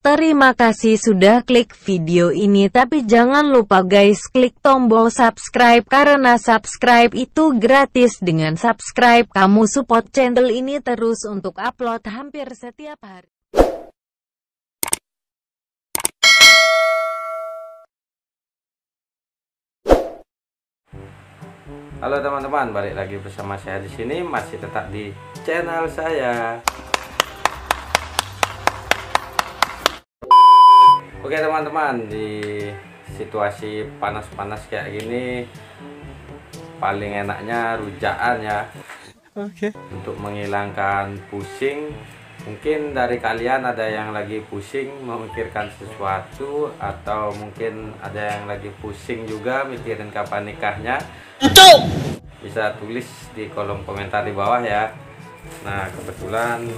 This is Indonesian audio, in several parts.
Terima kasih sudah klik video ini, tapi jangan lupa guys klik tombol subscribe karena subscribe itu gratis. Dengan subscribe kamu support channel ini terus untuk upload hampir setiap hari. Halo teman-teman, balik lagi bersama saya di sini, masih tetap di channel saya. Oke teman-teman, di situasi panas-panas kayak gini paling enaknya rujakan ya. Oke. Untuk menghilangkan pusing. Mungkin dari kalian ada yang lagi pusing memikirkan sesuatu, atau mungkin ada yang lagi pusing juga mikirin kapan nikahnya. Bisa tulis di kolom komentar di bawah ya. Nah, kebetulan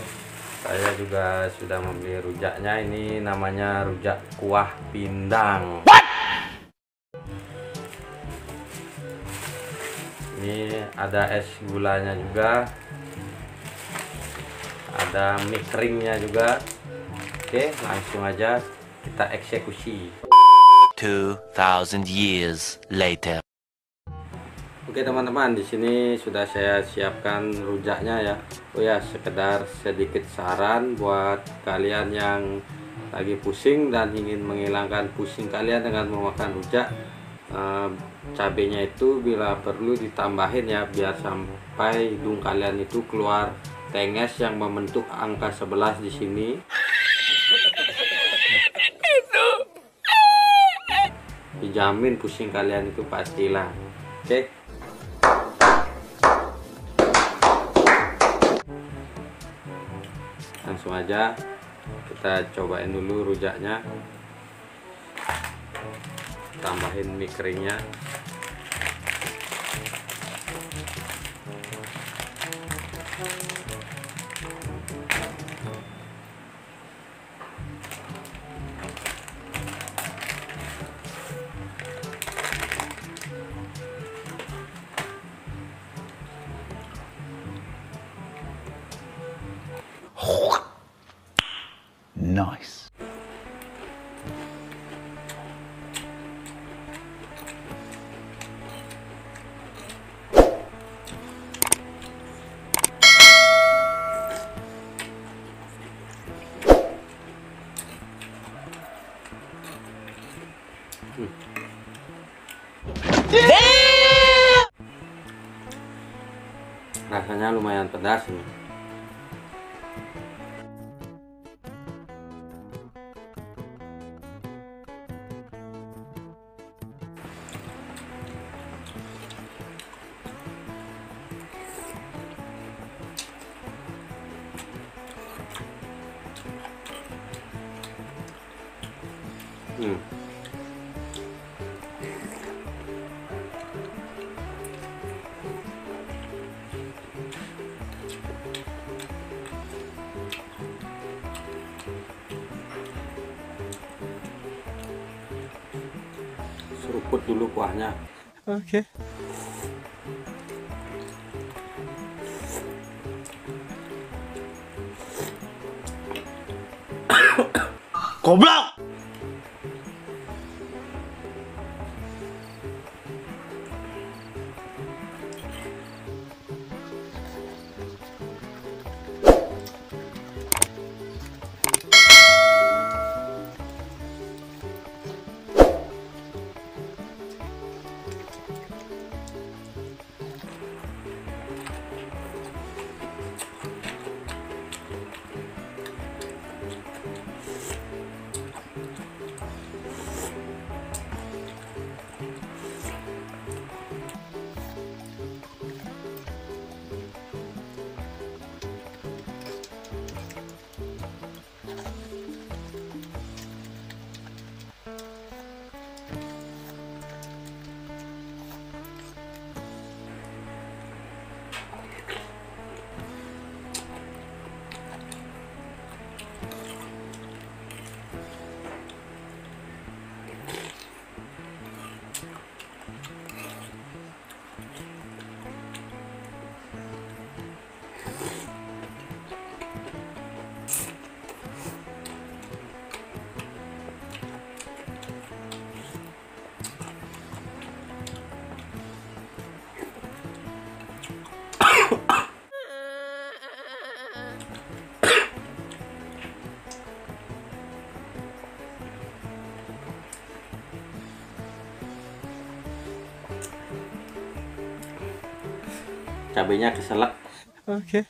saya juga sudah membeli rujaknya. Ini namanya rujak kuah pindang. Ini ada es gulanya juga, ada mie keringnya juga. Oke, langsung aja kita eksekusi. 2000 years later. Oke teman-teman, di sini sudah saya siapkan rujaknya ya. Oh ya, sekedar sedikit saran buat kalian yang lagi pusing dan ingin menghilangkan pusing kalian dengan memakan rujak. Cabenya itu bila perlu ditambahin ya, biar sampai hidung kalian itu keluar tenges yang membentuk angka 11 di sini. Dijamin pusing kalian itu pasti hilang. Oke. Langsung aja kita cobain dulu rujaknya, tambahin mie keringnya. Nice. Rasanya lumayan pedas nih. Seruput dulu kuahnya. Oke. Goblok. cabenya keselak. Okay.